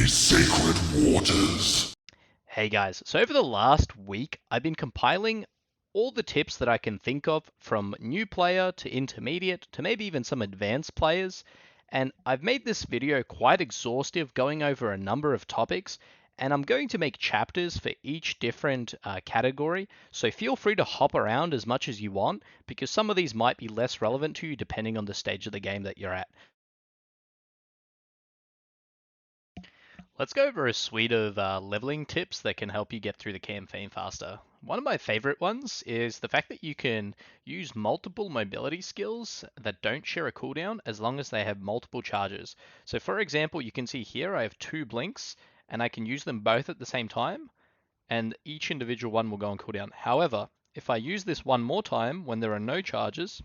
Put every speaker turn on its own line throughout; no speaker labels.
sacred waters.
Hey guys, so over the last week, I've been compiling all the tips that I can think of from new player to intermediate to maybe even some advanced players. And I've made this video quite exhaustive, going over a number of topics. And I'm going to make chapters for each different category. So feel free to hop around as much as you want, because some of these might be less relevant to you depending on the stage of the game that you're at. Let's go over a suite of leveling tips that can help you get through the campaign faster. One of my favorite ones is the fact that you can use multiple mobility skills that don't share a cooldown as long as they have multiple charges. So for example, you can see here I have 2 blinks and I can use them both at the same time, and each individual one will go on cooldown. However, if I use this one more time when there are no charges,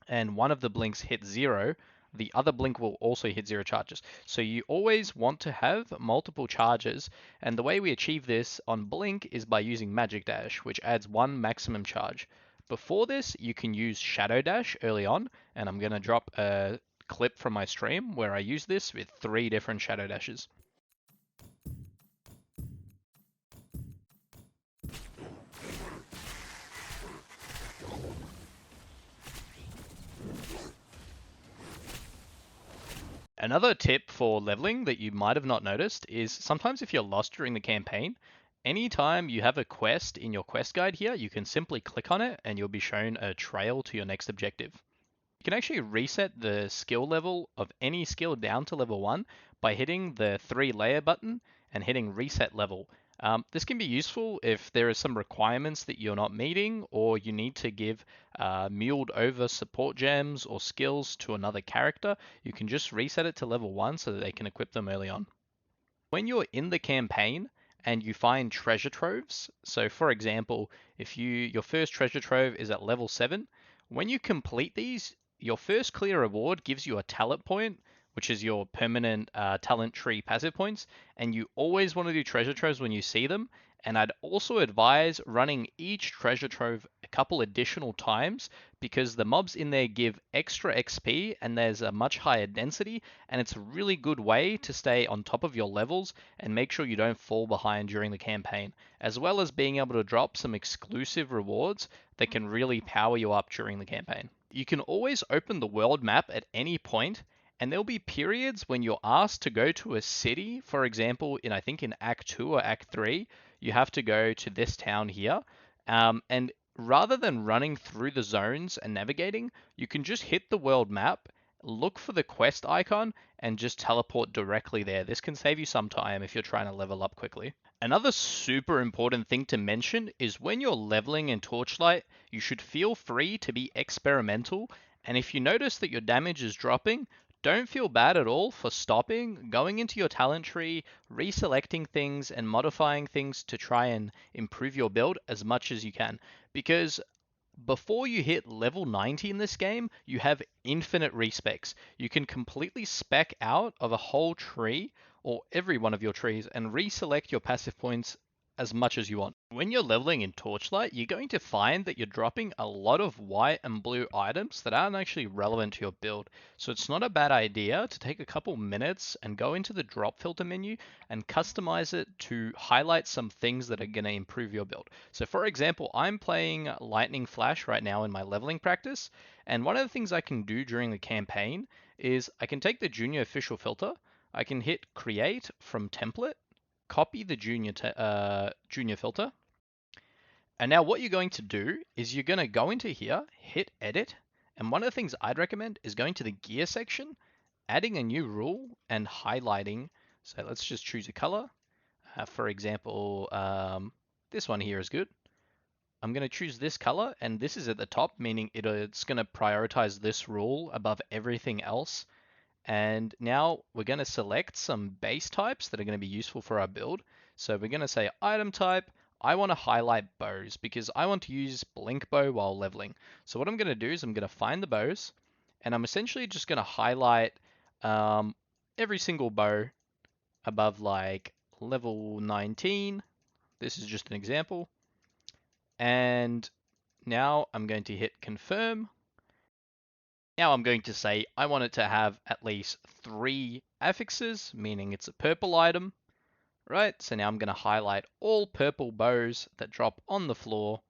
and one of the blinks hits 0, the other blink will also hit 0 charges. So you always want to have multiple charges, and the way we achieve this on blink is by using magic dash, which adds 1 maximum charge. Before this, you can use shadow dash early on, and I'm going to drop a clip from my stream where I use this with 3 different shadow dashes. Another tip for leveling that you might have not noticed is sometimes if you're lost during the campaign, anytime you have a quest in your quest guide here, you can simply click on it and you'll be shown a trail to your next objective. You can actually reset the skill level of any skill down to level 1 by hitting the 3-layer button and hitting reset level. This can be useful if there are some requirements that you're not meeting, or you need to give muled over support gems or skills to another character. You can just reset it to level 1 so that they can equip them early on. When you're in the campaign and you find treasure troves, so for example, if your first treasure trove is at level 7, when you complete these, your first clear reward gives you a talent point, which is your permanent talent tree passive points, and you always want to do treasure troves when you see them. And I'd also advise running each treasure trove a couple additional times, because the mobs in there give extra XP and there's a much higher density, and it's a really good way to stay on top of your levels and make sure you don't fall behind during the campaign, as well as being able to drop some exclusive rewards that can really power you up during the campaign. You can always open the world map at any point, and there'll be periods when you're asked to go to a city. For example, I think in Act 2 or Act 3, you have to go to this town here. And rather than running through the zones and navigating, you can just hit the world map, look for the quest icon, and just teleport directly there. This can save you some time if you're trying to level up quickly. Another super important thing to mention is when you're leveling in Torchlight, you should feel free to be experimental, and if you notice that your damage is dropping, don't feel bad at all for stopping, going into your talent tree, reselecting things and modifying things to try and improve your build as much as you can. Because before you hit level 90 in this game, you have infinite respecs. You can completely spec out of a whole tree or every one of your trees and reselect your passive points as much as you want. When you're leveling in Torchlight, you're going to find that you're dropping a lot of white and blue items that aren't actually relevant to your build. So it's not a bad idea to take a couple minutes and go into the drop filter menu and customize it to highlight some things that are going to improve your build. So for example, I'm playing Lightning Flash right now in my leveling practice, and one of the things I can do during the campaign is I can take the junior official filter, I can hit create from template, copy the junior filter. And now what you're going to do is you're going to go into here, hit edit. And one of the things I'd recommend is going to the gear section, adding a new rule and highlighting. So let's just choose a color. For example, this one here is good. I'm going to choose this color, and this is at the top, meaning it's going to prioritize this rule above everything else. And now we're going to select some base types that are going to be useful for our build. So we're going to say item type. I want to highlight bows because I want to use blink bow while leveling. So what I'm going to do is I'm going to find the bows, and I'm essentially just going to highlight every single bow above like level 19. This is just an example. And now I'm going to hit confirm. Now I'm going to say I want it to have at least 3 affixes, meaning it's a purple item, right? So now I'm going to highlight all purple bows that drop on the floor,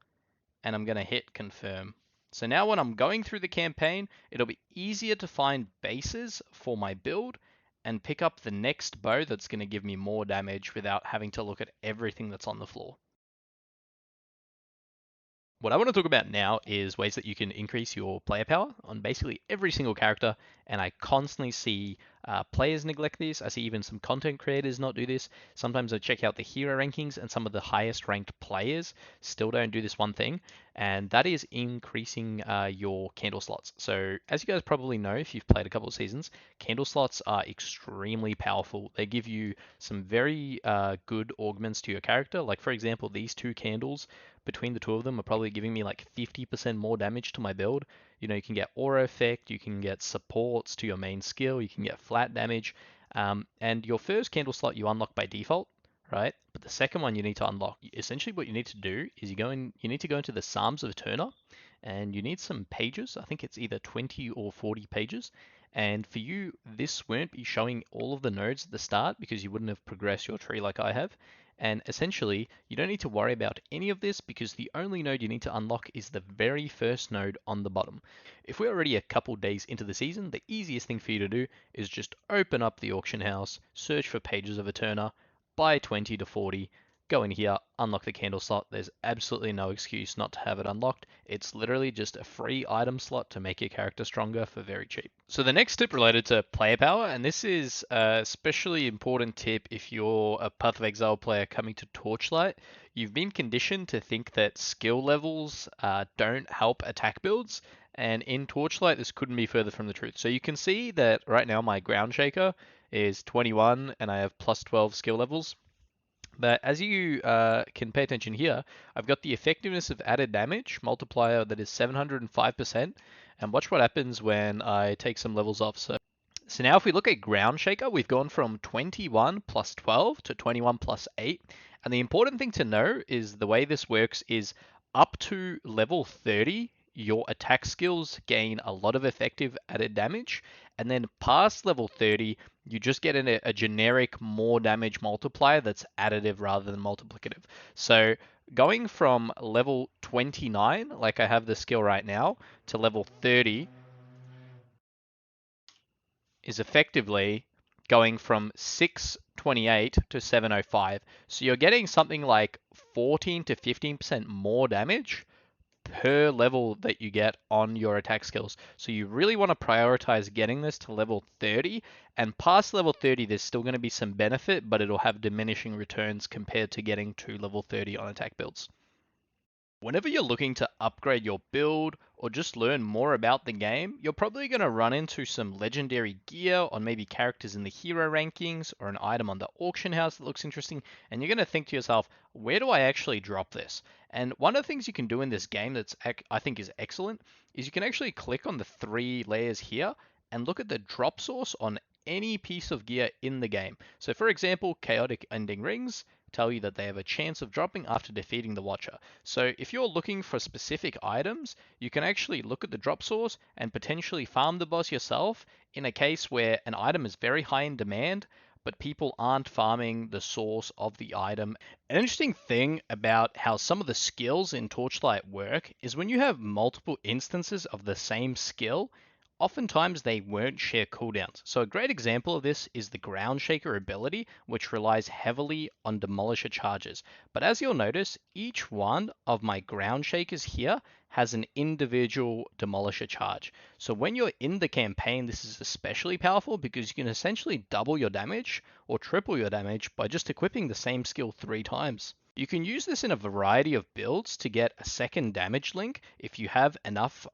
and I'm going to hit confirm. So now when I'm going through the campaign, it'll be easier to find bases for my build and pick up the next bow that's going to give me more damage without having to look at everything that's on the floor. What I want to talk about now is ways that you can increase your player power on basically every single character, and I constantly see players neglect this. I see even some content creators not do this. Sometimes I check out the hero rankings, and some of the highest ranked players still don't do this one thing, and that is increasing your candle slots. So, as you guys probably know, if you've played a couple of seasons, candle slots are extremely powerful. They give you some very good augments to your character. Like, for example, these 2 candles between the 2 of them are probably giving me like 50% more damage to my build. You know, you can get aura effect, you can get supports to your main skill, you can get flat damage, and your first candle slot you unlock by default, right? But the second one you need to unlock. Essentially, what you need to do is you need to go into the Psalms of Turner, and you need some pages. I think it's either 20 or 40 pages. And for you, this won't be showing all of the nodes at the start because you wouldn't have progressed your tree like I have. And essentially, you don't need to worry about any of this because the only node you need to unlock is the very first node on the bottom. If we're already a couple days into the season, the easiest thing for you to do is just open up the auction house, search for pages of Eterna, buy 20 to 40, go in here, unlock the candle slot. There's absolutely no excuse not to have it unlocked. It's literally just a free item slot to make your character stronger for very cheap. So the next tip related to player power, and this is a especially important tip if you're a Path of Exile player coming to Torchlight. You've been conditioned to think that skill levels don't help attack builds, and in Torchlight this couldn't be further from the truth. So you can see that right now my Ground Shaker is 21 and I have plus 12 skill levels. But as you can pay attention here, I've got the effectiveness of added damage multiplier that is 705%. And watch what happens when I take some levels off. So now if we look at Ground Shaker, we've gone from 21 plus 12 to 21 plus 8. And the important thing to know is the way this works is up to level 30, your attack skills gain a lot of effective added damage. And then past level 30, you just get a generic more damage multiplier that's additive rather than multiplicative. So going from level 29, like I have the skill right now, to level 30 is effectively going from 628 to 705. So you're getting something like 14 to 15% more damage per level that you get on your attack skills. So you really want to prioritize getting this to level 30, and past level 30 there's still going to be some benefit, but it'll have diminishing returns compared to getting to level 30 on attack builds. Whenever you're looking to upgrade your build or just learn more about the game, you're probably going to run into some legendary gear on maybe characters in the hero rankings or an item on the auction house that looks interesting, and you're going to think to yourself, where do I actually drop this? And one of the things you can do in this game that's I think is excellent is you can actually click on the 3 layers here and look at the drop source on any piece of gear in the game. So for example, chaotic ending rings tell you that they have a chance of dropping after defeating the Watcher. So if you're looking for specific items, you can actually look at the drop source and potentially farm the boss yourself in a case where an item is very high in demand, but people aren't farming the source of the item. An interesting thing about how some of the skills in Torchlight work is when you have multiple instances of the same skill, oftentimes they won't share cooldowns. So a great example of this is the Ground Shaker ability, which relies heavily on Demolisher charges. But as you'll notice, each one of my Ground Shakers here has an individual Demolisher charge. So when you're in the campaign, this is especially powerful because you can essentially double your damage or triple your damage by just equipping the same skill 3 times. You can use this in a variety of builds to get a second damage link if you have enough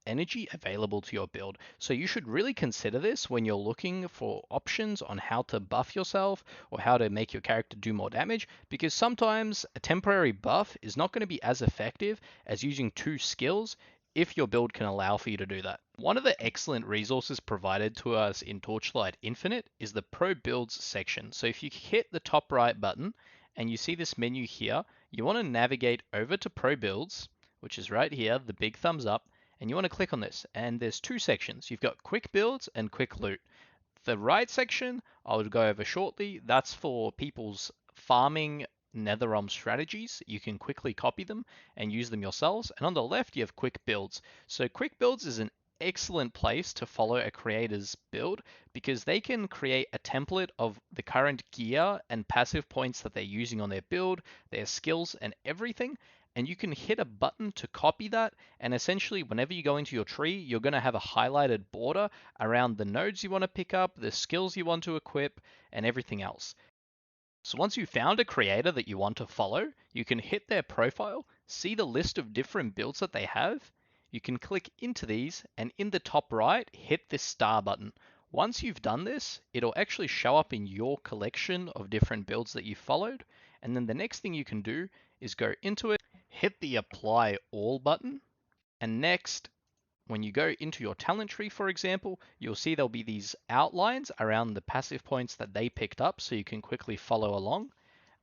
energy available to your build. So you should really consider this when you're looking for options on how to buff yourself or how to make your character do more damage, because sometimes a temporary buff is not going to be as effective as using 2 skills if your build can allow for you to do that. One of the excellent resources provided to us in Torchlight Infinite is the Pro Builds section. So if you hit the top right button, and you see this menu here, you want to navigate over to Pro Builds, which is right here, the big thumbs up, and you want to click on this. And there's two sections. You've got quick builds and quick loot. The right section I would go over shortly. That's for people's farming Netherrealm strategies. You can quickly copy them and use them yourselves. And on the left, you have quick builds. So quick builds is an excellent place to follow a creator's build because they can create a template of the current gear and passive points that they're using on their build, their skills, and everything. And you can hit a button to copy that. And essentially, whenever you go into your tree, you're going to have a highlighted border around the nodes you want to pick up, the skills you want to equip, and everything else. So once you've found a creator that you want to follow, you can hit their profile, see the list of different builds that they have. You can click into these, and in the top right, hit this star button. Once you've done this, it'll actually show up in your collection of different builds that you followed. And then the next thing you can do is go into it, hit the apply all button, and next when you go into your talent tree, for example, you'll see there'll be these outlines around the passive points that they picked up so you can quickly follow along.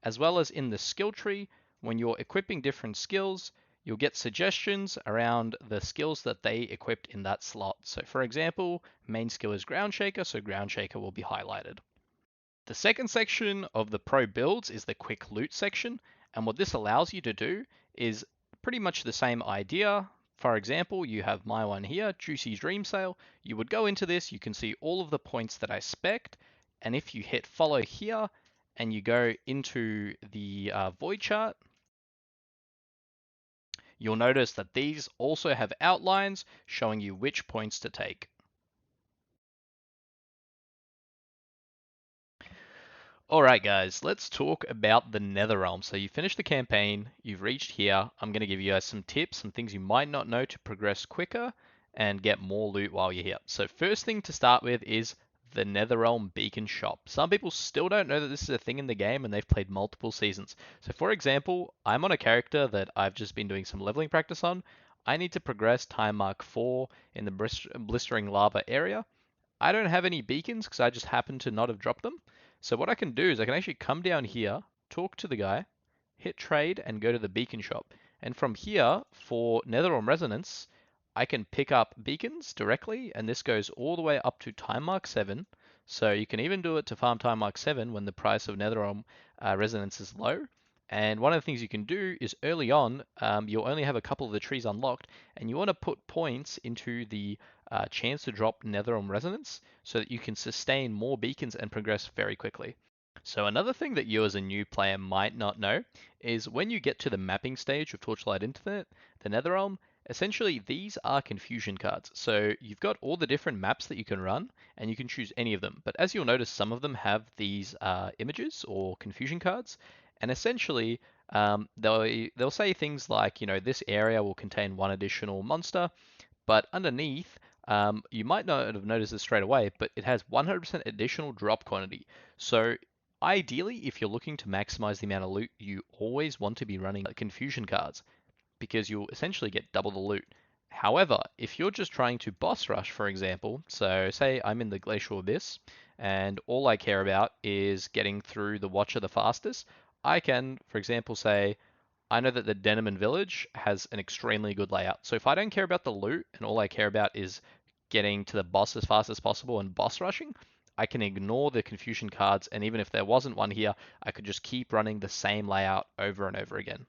As well as in the skill tree, when you're equipping different skills, you'll get suggestions around the skills that they equipped in that slot. So for example, main skill is Ground Shaker, so Ground Shaker will be highlighted. The second section of the pro builds is the quick loot section, and what this allows you to do is pretty much the same idea. For example, you have my one here, Juicy Dream Sale. You would go into this, you can see all of the points that I spec'd, and if you hit follow here and you go into the void chart, you'll notice that these also have outlines showing you which points to take. Alright guys, let's talk about the Netherrealm. So you finished the campaign, you've reached here. I'm going to give you guys some tips, some things you might not know to progress quicker and get more loot while you're here. So first thing to start with is the Netherrealm Beacon Shop. Some people still don't know that this is a thing in the game and they've played multiple seasons. So for example, I'm on a character that I've just been doing some leveling practice on. I need to progress time mark 4 in the blistering lava area. I don't have any beacons because I just happen to not have dropped them. So what I can do is I can actually come down here, talk to the guy, hit trade, and go to the beacon shop. And from here, for Netherrealm Resonance, I can pick up beacons directly, and this goes all the way up to time mark 7. So you can even do it to farm time mark 7 when the price of Netherrealm Resonance is low. And one of the things you can do is early on, you'll only have a couple of the trees unlocked, and you want to put points into the chance to drop Netherrealm Resonance so that you can sustain more beacons and progress very quickly. So another thing that you as a new player might not know is when you get to the mapping stage of Torchlight Infinite, the Netherrealm, essentially these are confusion cards. So you've got all the different maps that you can run and you can choose any of them. But as you'll notice, some of them have these images or confusion cards. And essentially, they'll say things like, you know, this area will contain one additional monster, but underneath, you might not have noticed this straight away, but it has 100% additional drop quantity. So ideally, if you're looking to maximize the amount of loot, you always want to be running confusion cards because you'll essentially get double the loot. However, if you're just trying to boss rush, for example, so say I'm in the Glacial Abyss and all I care about is getting through the Watcher the fastest, I can, for example, say, I know that the Deneman Village has an extremely good layout. So if I don't care about the loot and all I care about is getting to the boss as fast as possible and boss rushing, I can ignore the confusion cards, and even if there wasn't one here, I could just keep running the same layout over and over again.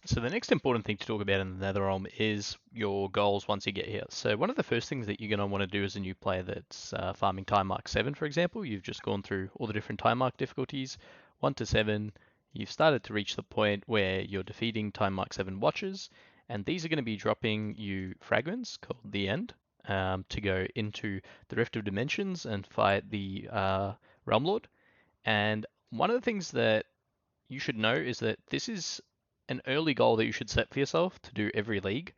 So the next important thing to talk about in the Netherrealm is your goals once you get here. So one of the first things that you're going to want to do as a new player that's farming time mark 7, for example, you've just gone through all the different time mark difficulties, 1 to 7, you've started to reach the point where you're defeating time mark 7 watchers, and these are going to be dropping you fragments called the End to go into the Rift of Dimensions and fight the Realm Lord. And one of the things that you should know is that this is an early goal that you should set for yourself to do every league,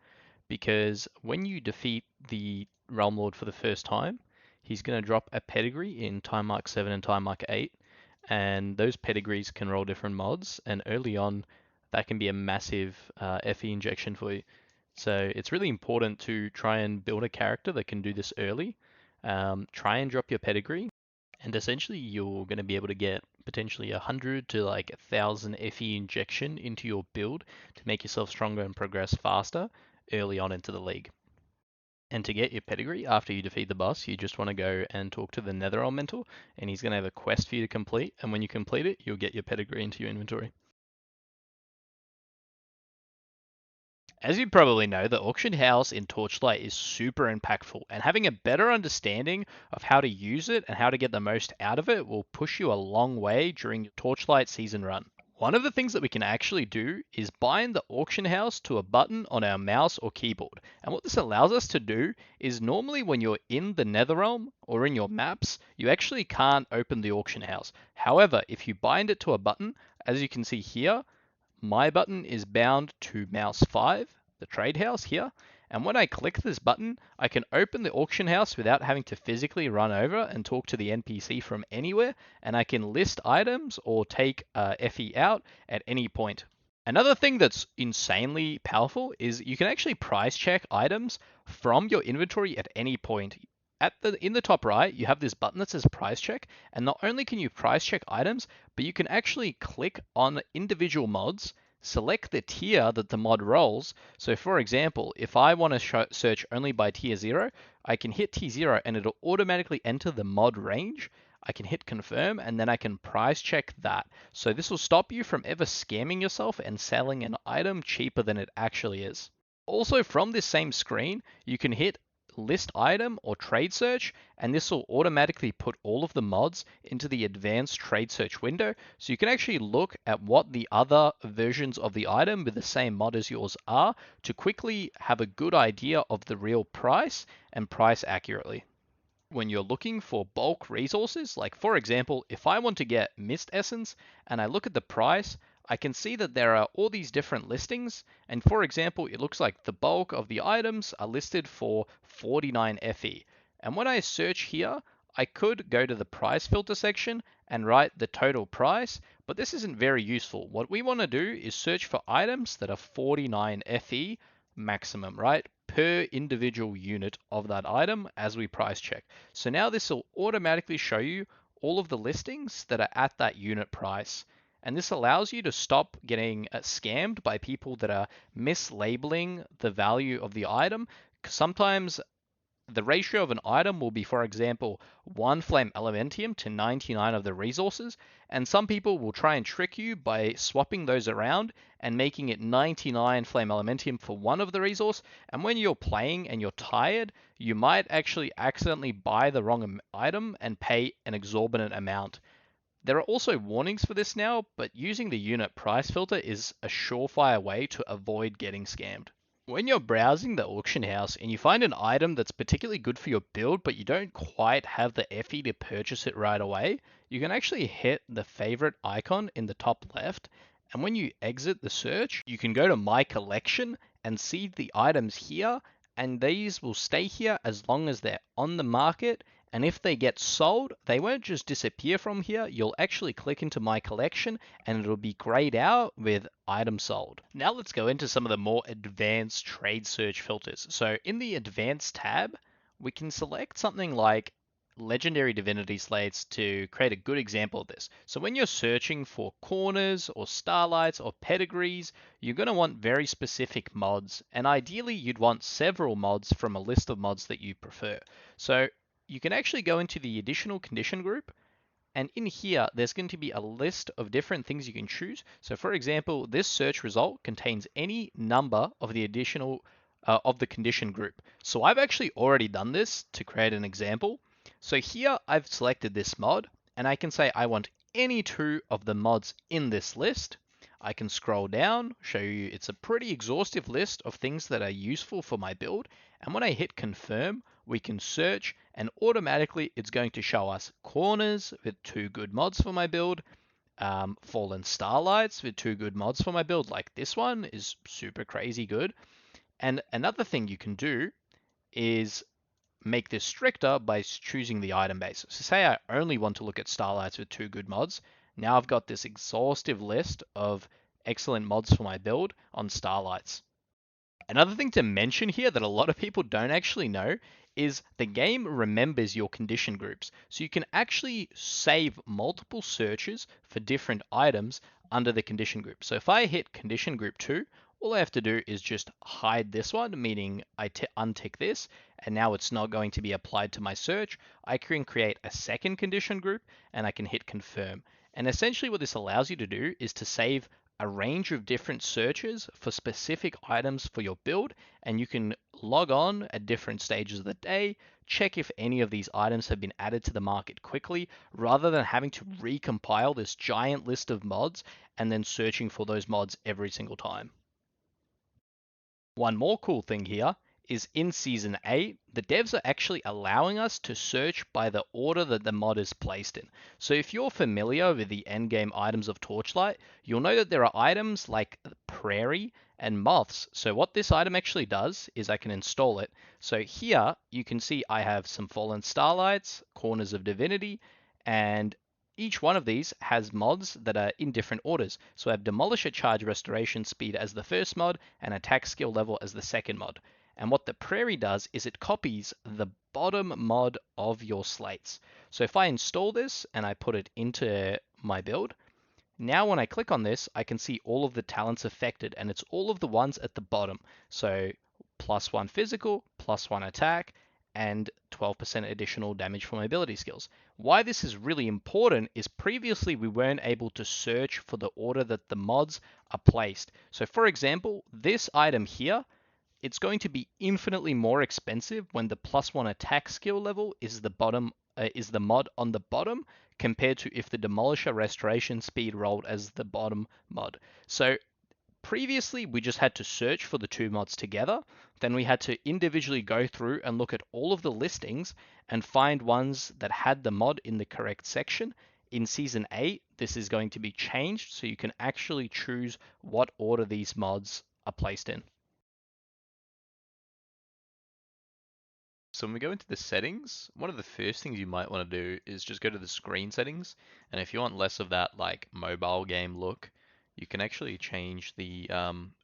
because when you defeat the Realm Lord for the first time, he's going to drop a pedigree in time mark 7 and time mark 8, and those pedigrees can roll different mods, and early on, that can be a massive FE injection for you. So it's really important to try and build a character that can do this early. Try and drop your pedigree, and essentially you're going to be able to get potentially 100 to like 1,000 FE injection into your build to make yourself stronger and progress faster early on into the league. And to get your pedigree after you defeat the boss, you just want to go and talk to the Netherrealm mentor, and he's going to have a quest for you to complete. And when you complete it, you'll get your pedigree into your inventory. As you probably know, the auction house in Torchlight is super impactful, and having a better understanding of how to use it and how to get the most out of it will push you a long way during your Torchlight season run. One of the things that we can actually do is bind the auction house to a button on our mouse or keyboard. And what this allows us to do is normally when you're in the Netherrealm or in your maps, you actually can't open the auction house. However, if you bind it to a button, as you can see here, my button is bound to mouse 5, the trade house here, and when I click this button, I can open the auction house without having to physically run over and talk to the NPC from anywhere, and I can list items or take FE out at any point. Another thing that's insanely powerful is you can actually price check items from your inventory at any point. In the top right, you have this button that says price check, and not only can you price check items, but you can actually click on individual mods, select the tier that the mod rolls. So for example, if I want to search only by tier 0, I can hit tier 0 and it'll automatically enter the mod range. I can hit confirm and then I can price check that. So this will stop you from ever scamming yourself and selling an item cheaper than it actually is. Also from this same screen, you can hit list item or trade search, and this will automatically put all of the mods into the advanced trade search window. So you can actually look at what the other versions of the item with the same mod as yours are to quickly have a good idea of the real price and price accurately. When you're looking for bulk resources, like for example, if I want to get Mist Essence and I look at the price, I can see that there are all these different listings. And for example, it looks like the bulk of the items are listed for 49 FE. And when I search here, I could go to the price filter section and write the total price, but this isn't very useful. What we want to do is search for items that are 49 FE maximum, right? Per individual unit of that item as we price check. So now this will automatically show you all of the listings that are at that unit price. And this allows you to stop getting scammed by people that are mislabeling the value of the item. Sometimes the ratio of an item will be, for example, 1 flame elementium to 99 of the resources, and some people will try and trick you by swapping those around and making it 99 flame elementium for one of the resource, and when you're playing and you're tired, you might actually accidentally buy the wrong item and pay an exorbitant amount. There are also warnings for this now, but using the unit price filter is a surefire way to avoid getting scammed. When you're browsing the auction house and you find an item that's particularly good for your build, but you don't quite have the FE to purchase it right away, you can actually hit the favorite icon in the top left. And when you exit the search, you can go to My Collection and see the items here. And these will stay here as long as they're on the market. And if they get sold, they won't just disappear from here. You'll actually click into My Collection and it'll be grayed out with item sold. Now let's go into some of the more advanced trade search filters. So in the advanced tab, we can select something like legendary divinity slates to create a good example of this. So when you're searching for corners or starlights or pedigrees, you're going to want very specific mods, and ideally you'd want several mods from a list of mods that you prefer. So you can actually go into the additional condition group, and in here, there's going to be a list of different things you can choose. So for example, this search result contains any number of the additional of the condition group. So I've actually already done this to create an example. So here I've selected this mod, and I can say I want any 2 of the mods in this list. I can scroll down, show you it's a pretty exhaustive list of things that are useful for my build. And when I hit confirm, we can search and automatically it's going to show us corners with 2 good mods for my build, fallen starlights with 2 good mods for my build, like this one is super crazy good. And another thing you can do is make this stricter by choosing the item base. So say I only want to look at starlights with 2 good mods. Now I've got this exhaustive list of excellent mods for my build on starlights. Another thing to mention here that a lot of people don't actually know is the game remembers your condition groups. So you can actually save multiple searches for different items under the condition group. So if I hit condition group 2, All I have to do is just hide this one, meaning I untick this, and now it's not going to be applied to my search. I can create a second condition group, and I can hit confirm. And essentially what this allows you to do is to save a range of different searches for specific items for your build, and you can log on at different stages of the day, check if any of these items have been added to the market quickly, rather than having to recompile this giant list of mods and then searching for those mods every single time. One more cool thing here is in Season 8, the devs are actually allowing us to search by the order that the mod is placed in. So if you're familiar with the endgame items of Torchlight, you'll know that there are items like Prairie and Moths. So what this item actually does is I can install it. So here you can see I have some Fallen Starlights, Corners of Divinity, and each one of these has mods that are in different orders. So I have Demolisher Charge Restoration Speed as the first mod and Attack Skill Level as the second mod. And what the Prairie does is it copies the bottom mod of your slates. So if I install this and I put it into my build, now when I click on this, I can see all of the talents affected, and it's all of the ones at the bottom. So +1 physical, +1 attack, and 12% additional damage for my ability skills. Why this is really important is previously we weren't able to search for the order that the mods are placed. So for example, this item here, it's going to be infinitely more expensive when the +1 attack skill level is the mod on the bottom compared to if the Demolisher Restoration Speed rolled as the bottom mod. So previously, we just had to search for the two mods together. Then we had to individually go through and look at all of the listings and find ones that had the mod in the correct section. In Season 8, this is going to be changed so you can actually choose what order these mods are placed in. So when we go into the settings, one of the first things you might want to do is just go to the screen settings. And if you want less of that like mobile game look, you can actually change the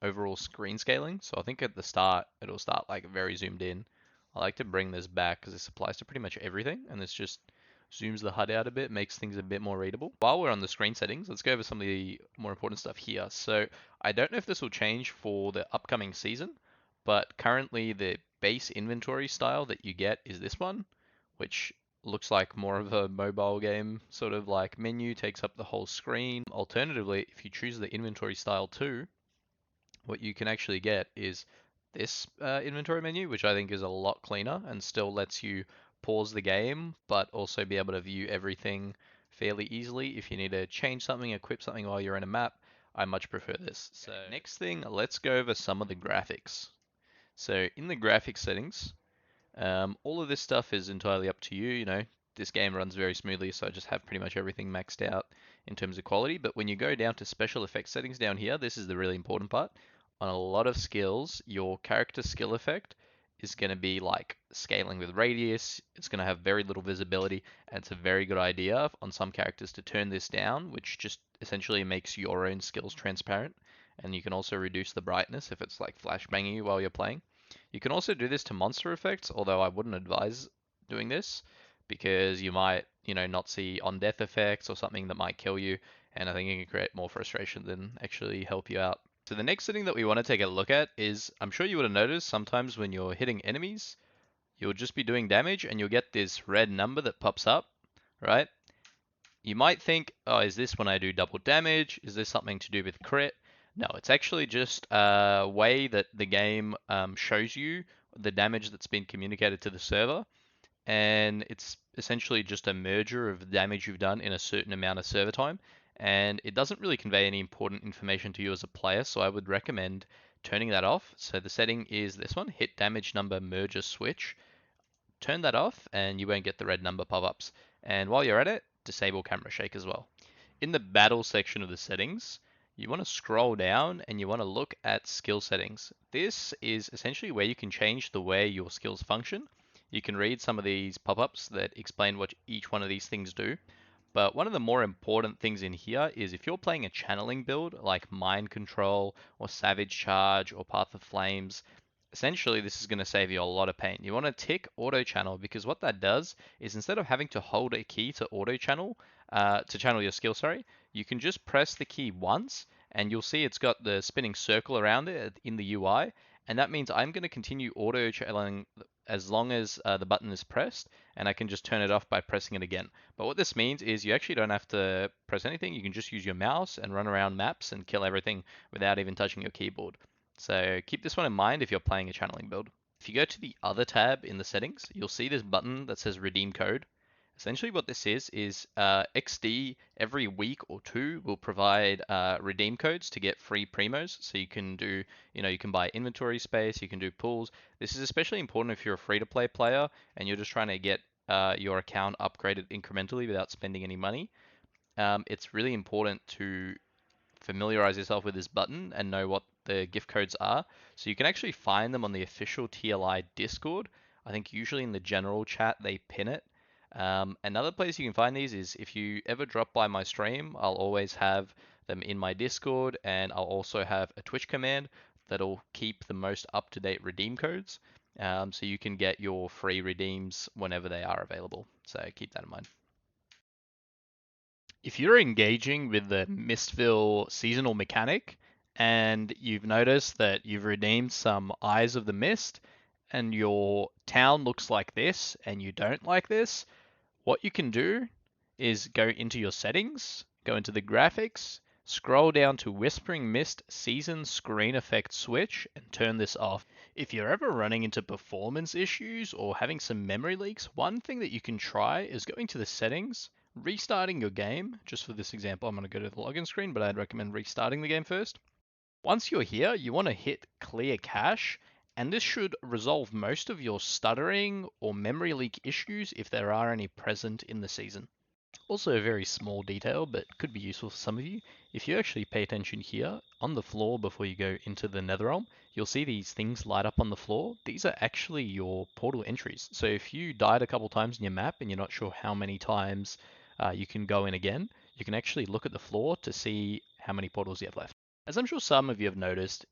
overall screen scaling. So I think at the start, it'll start like very zoomed in. I like to bring this back because this applies to pretty much everything. And this just zooms the HUD out a bit, makes things a bit more readable. While we're on the screen settings, let's go over some of the more important stuff here. So I don't know if this will change for the upcoming season, but currently the base inventory style that you get is this one, which looks like more of a mobile game sort of like menu, takes up the whole screen. Alternatively, if you choose the inventory style 2, what you can actually get is this inventory menu, which I think is a lot cleaner and still lets you pause the game, but also be able to view everything fairly easily. If you need to change something, equip something while you're in a map, I much prefer this. So next thing, let's go over some of the graphics. So in the graphics settings, all of this stuff is entirely up to you. You know, this game runs very smoothly, so I just have pretty much everything maxed out in terms of quality. But when you go down to special effects settings down here, this is the really important part. On a lot of skills, your character skill effect is going to be like scaling with radius. It's going to have very little visibility, and it's a very good idea on some characters to turn this down, which just essentially makes your own skills transparent. And you can also reduce the brightness if it's like flashbanging you while you're playing. You can also do this to monster effects, although I wouldn't advise doing this because you might, not see on death effects or something that might kill you, and I think it can create more frustration than actually help you out. So the next setting that we want to take a look at is, I'm sure you would have noticed sometimes when you're hitting enemies, you'll just be doing damage and you'll get this red number that pops up, right? You might think, oh, is this when I do double damage? Is this something to do with crit? No, it's actually just a way that the game shows you the damage that's been communicated to the server. And it's essentially just a merger of the damage you've done in a certain amount of server time. And it doesn't really convey any important information to you as a player, so I would recommend turning that off. So the setting is this one, hit damage number merger switch. Turn that off and you won't get the red number pop-ups. And while you're at it, disable camera shake as well. In the battle section of the settings, you want to scroll down and you want to look at skill settings. This is essentially where you can change the way your skills function. You can read some of these pop-ups that explain what each one of these things do. But one of the more important things in here is if you're playing a channeling build like Mind Control or Savage Charge or Path of Flames, essentially this is going to save you a lot of pain. You want to tick auto channel because what that does is instead of having to hold a key to auto channel, to channel your skill, sorry, you can just press the key once and you'll see it's got the spinning circle around it in the UI, and that means I'm going to continue auto channeling as long as the button is pressed, and I can just turn it off by pressing it again. But what this means is you actually don't have to press anything. You can just use your mouse and run around maps and kill everything without even touching your keyboard. So keep this one in mind if you're playing a channeling build. If you go to the other tab in the settings, you'll see this button that says redeem code. Essentially what this is XD every week or two will provide redeem codes to get free primos. So you can do, you can buy inventory space, you can do pools. This is especially important if you're a free-to-play player and you're just trying to get your account upgraded incrementally without spending any money. It's really important to familiarize yourself with this button and know what the gift codes are. So you can actually find them on the official TLI Discord. I think usually in the general chat they pin it. Another place you can find these is if you ever drop by my stream, I'll always have them in my Discord, and I'll also have a Twitch command that'll keep the most up-to-date redeem codes. So you can get your free redeems whenever they are available. So keep that in mind. If you're engaging with the Mistville seasonal mechanic and you've noticed that you've redeemed some Eyes of the Mist and your town looks like this and you don't like this, what you can do is go into your settings, go into the graphics, scroll down to Whispering Mist Season Screen Effect Switch and turn this off. If you're ever running into performance issues or having some memory leaks, one thing that you can try is going to the settings, restarting your game. Just for this example, I'm going to go to the login screen, but I'd recommend restarting the game first. Once you're here, you want to hit clear cache, and this should resolve most of your stuttering or memory leak issues if there are any present in the season. Also a very small detail, but could be useful for some of you. If you actually pay attention here, on the floor before you go into the Netherrealm, you'll see these things light up on the floor. These are actually your portal entries. So if you died a couple times in your map and you're not sure how many times you can go in again, you can actually look at the floor to see how many portals you have left. As I'm sure some of you have noticed,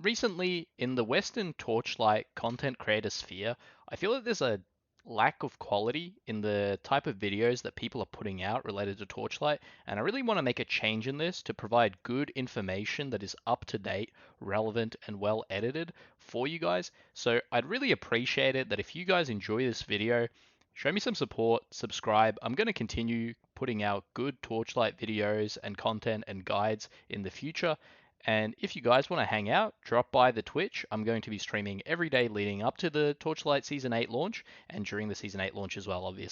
recently in the Western Torchlight content creator sphere, I feel that there's a lack of quality in the type of videos that people are putting out related to Torchlight, and I really want to make a change in this to provide good information that is up to date, relevant, and well edited for you guys. So I'd really appreciate it that if you guys enjoy this video, show me some support, subscribe. I'm going to continue putting out good Torchlight videos and content and guides in the future. And if you guys want to hang out, drop by the Twitch. I'm going to be streaming every day leading up to the Torchlight Season 8 launch and during the Season 8 launch as well, obviously.